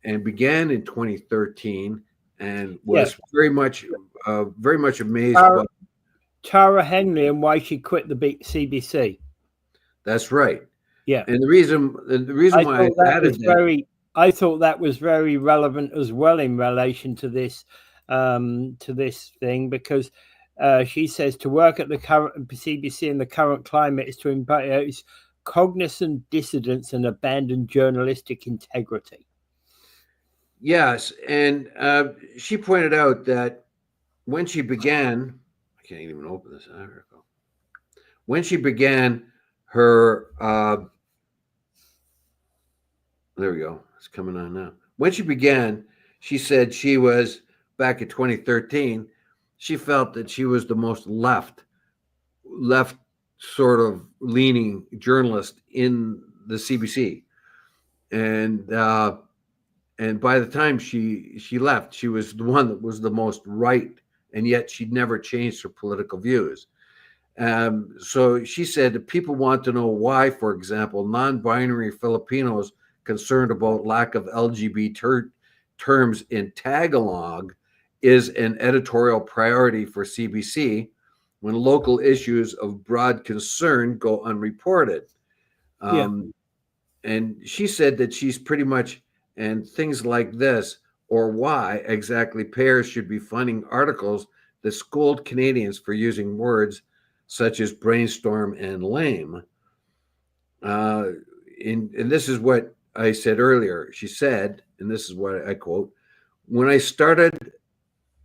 and began in 2013 and was very much amazed by Tara Henley and why she quit the CBC. That's right. Yeah. And the reason why I added that, I thought that was very relevant as well in relation to this thing, because she says to work at the current CBC in the current climate is to embrace cognizant dissidence and abandon journalistic integrity. Yes, and she pointed out that when she began, I can't even open this article. When she began her, there we go. It's coming on now. When she began, she said she was back in 2013. She felt that she was the most left sort of leaning journalist in the CBC, and by the time she left, she was the one that was the most right, and yet she'd never changed her political views. So she said that people want to know why, for example, non-binary Filipinos concerned about lack of LGBT terms in Tagalog is an editorial priority for CBC when local issues of broad concern go unreported. And she said that she's pretty much, and things like this, or why exactly payers should be funding articles that scold Canadians for using words such as brainstorm and lame. And this is what I said earlier. She said, and this is what I quote, "When I started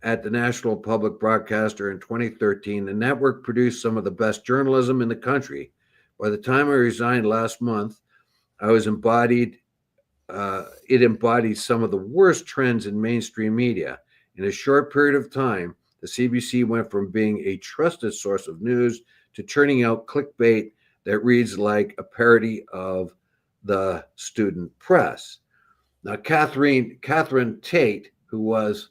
at the National Public Broadcaster in 2013, the network produced some of the best journalism in the country. By the time I resigned last month, it embodied some of the worst trends in mainstream media. In a short period of time, the CBC went from being a trusted source of news to churning out clickbait that reads like a parody of the student press." Now, Catherine Tate, who was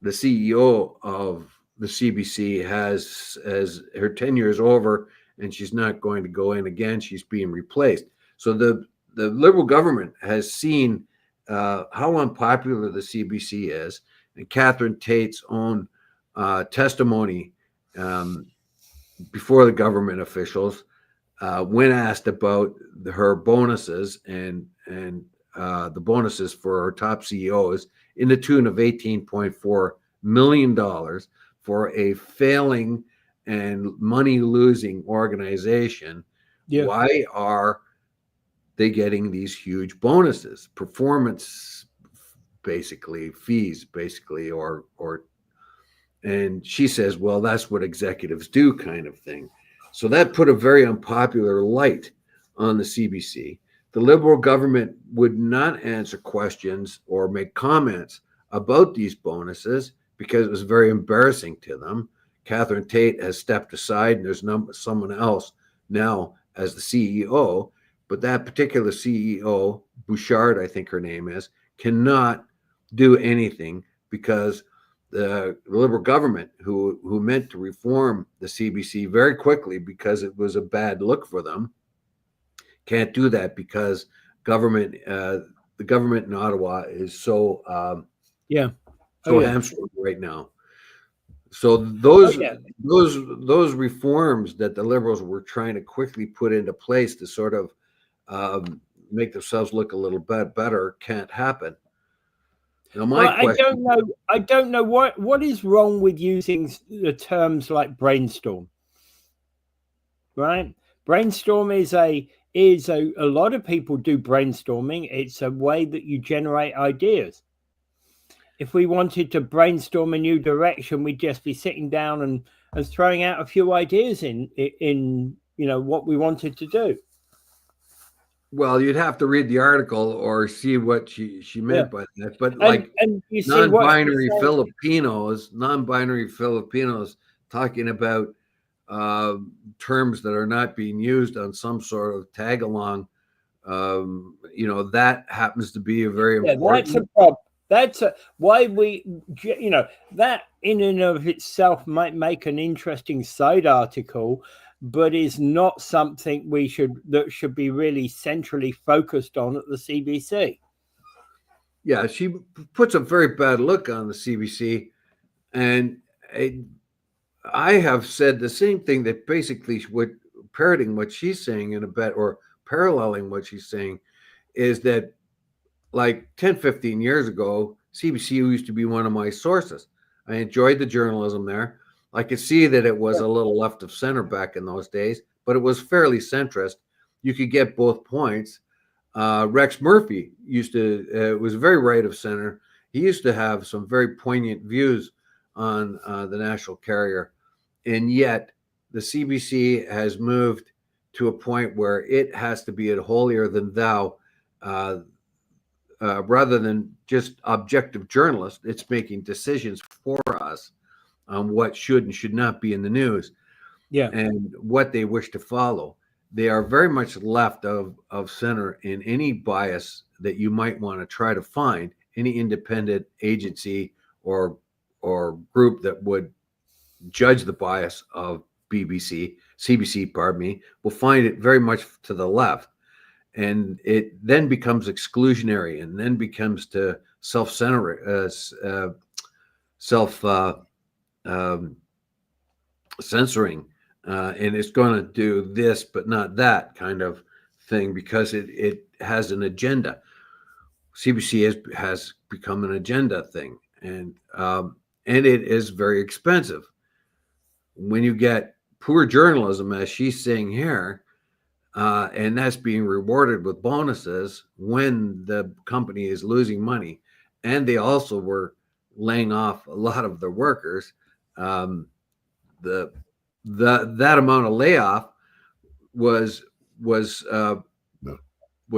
the CEO of the CBC, has her tenure is over, and she's not going to go in again. She's being replaced. So the Liberal government has seen how unpopular the CBC is, and Catherine Tate's own testimony before the government officials, when asked about her bonuses and the bonuses for her top CEOs in the tune of $18.4 million for a failing and money-losing organization. Why are they getting these huge bonuses, performance, basically fees, basically, or and she says, well, that's what executives do, kind of thing. So that put a very unpopular light on the CBC. The Liberal government would not answer questions or make comments about these bonuses because it was very embarrassing to them. Catherine Tate has stepped aside, and there's someone else now as the CEO. But that particular CEO, Bouchard, I think her name is, cannot do anything because the Liberal government, who meant to reform the CBC very quickly because it was a bad look for them, can't do that because the government in Ottawa is so hamstrung right now. So those reforms that the Liberals were trying to quickly put into place to sort of make themselves look a little bit better can't happen. Now, I don't know what is wrong with using the terms like brainstorm. Right? Brainstorm is a lot of people do brainstorming. It's a way that you generate ideas. If we wanted to brainstorm a new direction, we'd just be sitting down and throwing out a few ideas in what we wanted to do. Well, you'd have to read the article or see what she meant by that. But and you see non-binary Filipinos talking about terms that are not being used on some sort of tag along, that happens to be a very important. That's a problem. That's why that in and of itself might make an interesting side article, but is not something that should be really centrally focused on at the CBC. Yeah, she puts a very bad look on the CBC, and I have said the same thing, that basically parroting what she's saying in a bit, or paralleling what she's saying, is that like 10, 15 years ago, CBC used to be one of my sources. I enjoyed the journalism there. I could see that it was a little left of center back in those days, but it was fairly centrist. You could get both points. Rex Murphy was very right of center. He used to have some very poignant views on the national carrier. And yet the CBC has moved to a point where it has to be a holier than thou, rather than just objective journalists. It's making decisions for us on what should and should not be in the news, and what they wish to follow. They are very much left of center in any bias that you might want to try to find. Any independent agency or group that would judge the bias of CBC, will find it very much to the left. And it then becomes exclusionary, and then becomes to self-censoring, and it's going to do this but not that kind of thing because it has an agenda. CBC has become an agenda thing, and it is very expensive. When you get poor journalism, as she's saying here, and that's being rewarded with bonuses when the company is losing money, and they also were laying off a lot of their workers. That amount of layoff was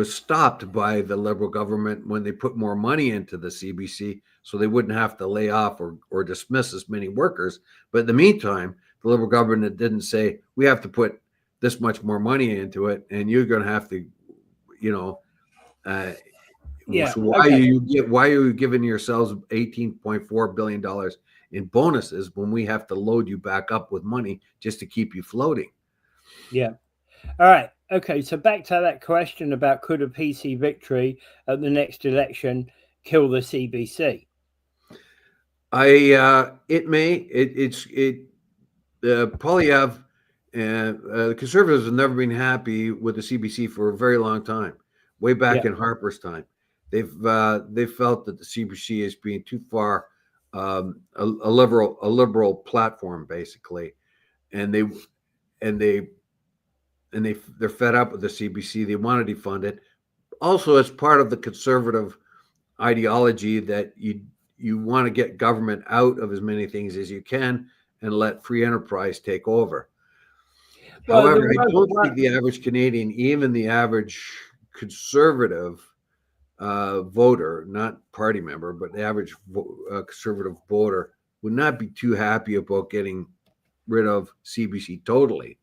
stopped by the Liberal government when they put more money into the CBC, so they wouldn't have to lay off or dismiss as many workers. But in the meantime, the Liberal government didn't say, we have to put this much more money into it, and you're going to have to, So why are you giving yourselves $18.4 billion in bonuses when we have to load you back up with money just to keep you floating? Yeah. All right. Okay. So back to that question about, could a PC victory at the next election kill the CBC? It may. Polyev and the Conservatives have never been happy with the CBC for a very long time. Way back in Harper's time, they felt that the CBC is being too far a liberal platform, basically, and they're fed up with the CBC. They want to defund it. Also, as part of the conservative ideology that you want to get government out of as many things as you can and let free enterprise take over. Well, However, I don't think the average Canadian, even the average conservative voter, not party member, but the average conservative voter would not be too happy about getting rid of CBC totally.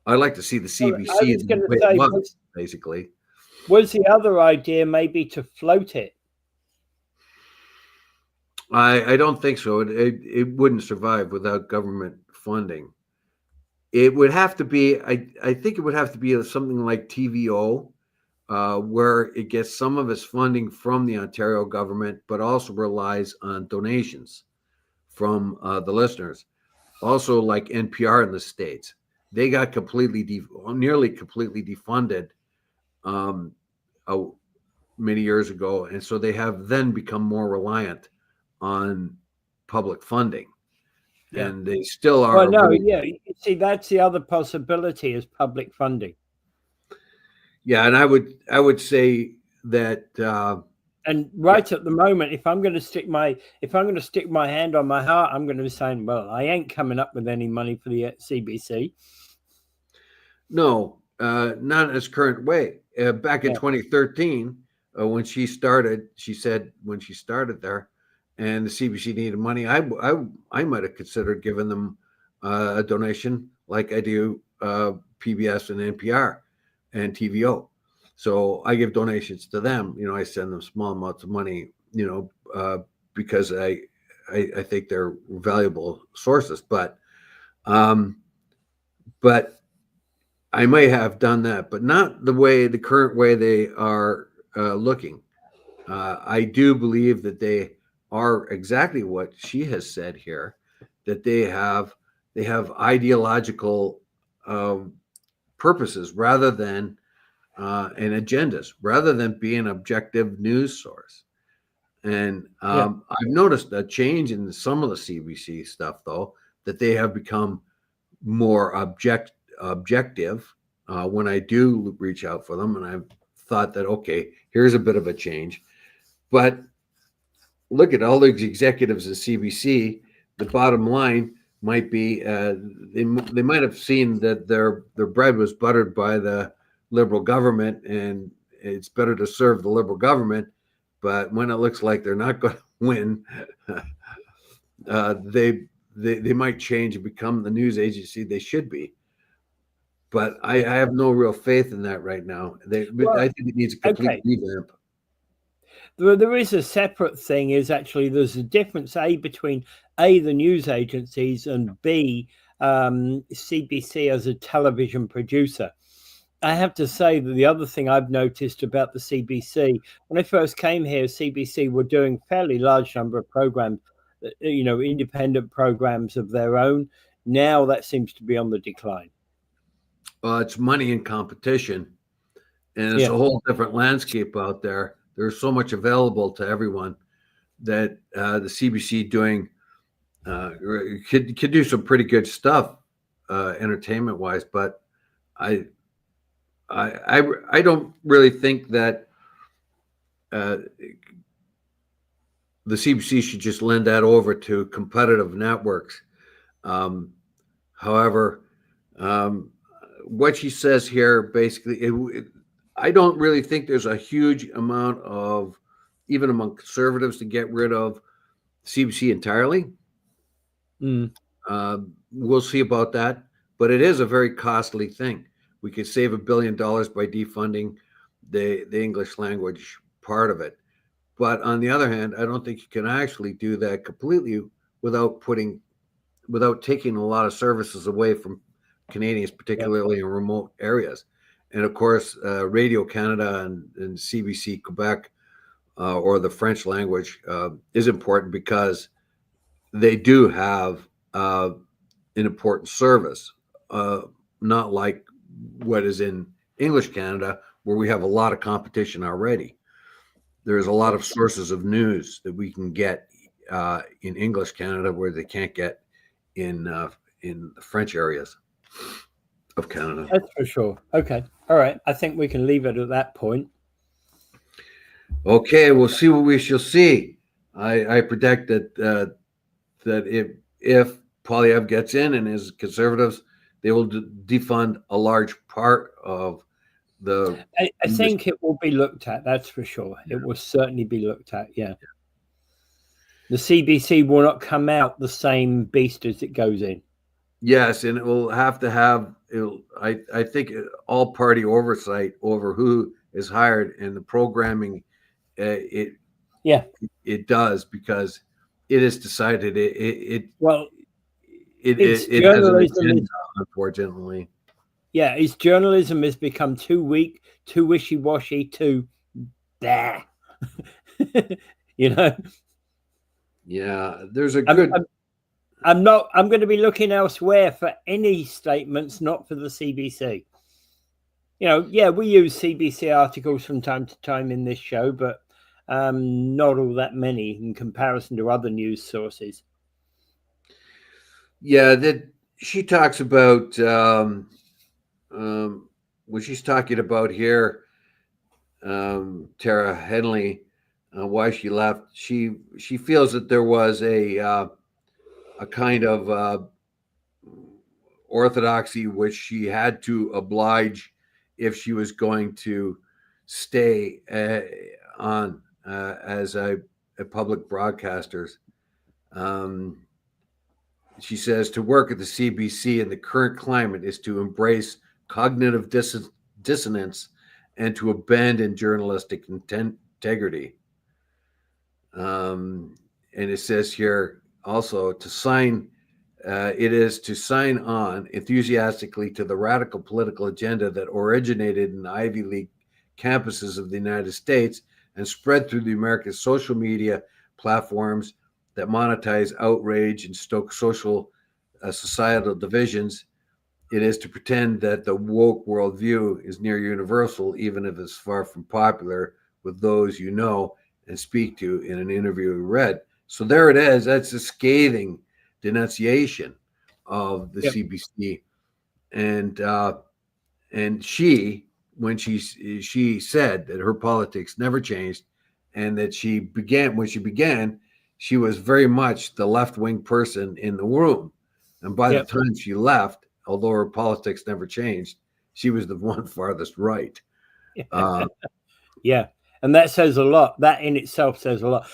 I'd like to see the CBC the way it was, basically. Was the other idea maybe to float it? I don't think so. It wouldn't survive without government funding. It would have to be, I think it would have to be something like TVO, where it gets some of its funding from the Ontario government, but also relies on donations from the listeners. Also, like NPR in the States, they got nearly completely defunded many years ago. And so they have then become more reliant on public funding. Yeah. And they still are. Well, no, yeah. You see, that's the other possibility is public funding. Yeah, and I would say that. And right at the moment, if I'm going to stick my hand on my heart, I'm going to be saying, well, I ain't coming up with any money for the CBC. No, not in its current way. Back in 2013, when she started, she said when she started there, and the CBC needed money, I might have considered giving them a donation like I do PBS and NPR and TVO. So I give donations to them. I send them small amounts of money, because I think they're valuable sources. But I may have done that, but not the current way they are looking. I do believe that they are exactly what she has said here, that they have ideological purposes rather than and agendas, rather than being an objective news source. And I've noticed a change in some of the CBC stuff, though, that they have become more objective when I do reach out for them. And I've thought that, okay, here's a bit of a change. But look at all the executives at CBC. The bottom line might be they might have seen that their bread was buttered by the Liberal government, and it's better to serve the Liberal government. But when it looks like they're not going to win, they might change and become the news agency they should be. But I have no real faith in that right now. I think it needs a complete revamp. There is a separate thing. Is actually there's a difference between the news agencies and B CBC as a television producer. I have to say that the other thing I've noticed about the CBC, when I first came here, CBC were doing fairly large number of programs, independent programs of their own. Now that seems to be on the decline. Well, it's money and competition, and it's a whole different landscape out there. There's so much available to everyone that the CBC could do some pretty good stuff, entertainment wise. But I don't really think that the CBC should just lend that over to competitive networks. However, what she says here, basically, I don't really think there's a huge amount of, even among conservatives, to get rid of CBC entirely. We'll see about that, but it is a very costly thing. We could save $1 billion by defunding the English language part of it. But on the other hand, I don't think you can actually do that completely without taking a lot of services away from Canadians, particularly in remote areas. And of course, Radio Canada and CBC Quebec, or the French language, is important because they do have an important service, not like what is in English Canada, where we have a lot of competition already. There's a lot of sources of news that we can get in English Canada where they can't get in the French areas of Canada. That's for sure. Okay. All right. I think we can leave it at that point. Okay. We'll see what we shall see. I predict that if Poilievre gets in and his Conservatives, they will defund a large part of the. I think it will be looked at. That's for sure. Yeah. It will certainly be looked at. Yeah. The CBC will not come out the same beast as it goes in. Yes, and it will have to have. I think all party oversight over who is hired and the programming. It does, because it is decided. It has an agenda, unfortunately. Yeah, its journalism has become too weak, too wishy-washy, too blah. Yeah, there's a good. I'm going to be looking elsewhere for any statements, not for the CBC. We use CBC articles from time to time in this show, but not all that many in comparison to other news sources. Yeah, that she talks about what she's talking about here, Tara Henley, why she left. She feels that there was a kind of orthodoxy which she had to oblige if she was going to stay on as a public broadcaster. She says to work at the CBC in the current climate is to embrace cognitive dissonance and to abandon journalistic integrity. And it says here also to sign. It is to sign on enthusiastically to the radical political agenda that originated in the Ivy League campuses of the United States and spread through the American social media platforms that monetize outrage and stoke social societal divisions. It is to pretend that the woke worldview is near universal, even if it's far from popular with those you know and speak to in an interview you read. So there it is. That's a scathing denunciation of the CBC, and she, when she said that her politics never changed, and that when she began, she was very much the left-wing person in the room, and by the time she left, although her politics never changed, she was the one farthest right. Yeah. And that says a lot. That in itself says a lot.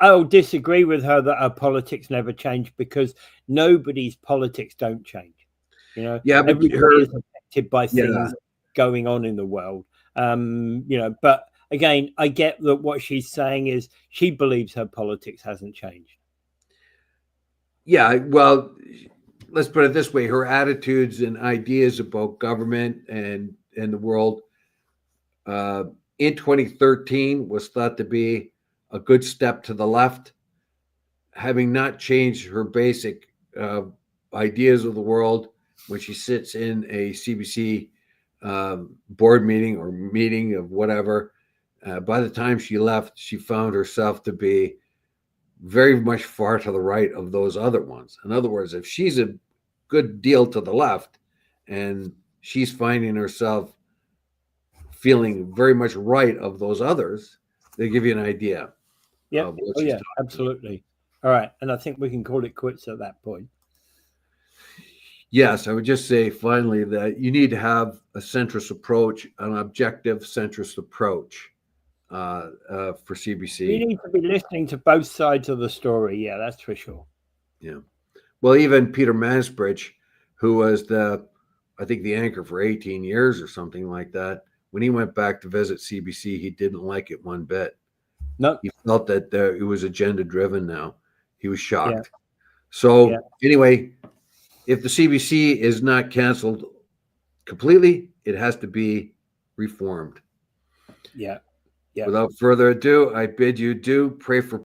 I'll disagree with her that her politics never changed, because nobody's politics don't change. But everybody is affected by things going on in the world. But again, I get that what she's saying is she believes her politics hasn't changed. Yeah, well, let's put it this way: her attitudes and ideas about government and the world. In 2013 was thought to be a good step to the left, having not changed her basic ideas of the world when she sits in a CBC board meeting or meeting of whatever. By the time she left, she found herself to be very much far to the right of those other ones. In other words, if she's a good deal to the left and she's finding herself feeling very much right of those others, they give you an idea. Yeah. Oh, yeah, absolutely. All right. And I think we can call it quits at that point. Yes, I would just say finally that you need to have a centrist approach, an objective centrist approach for CBC. You need to be listening to both sides of the story. Yeah, that's for sure. Yeah. Well, even Peter Mansbridge, who was I think the anchor for 18 years or something like that, when he went back to visit CBC, he didn't like it one bit. No, he felt that it was agenda driven now. He was shocked. Yeah. So anyway, if the CBC is not canceled completely, it has to be reformed. Yeah. Without further ado, I bid you pray for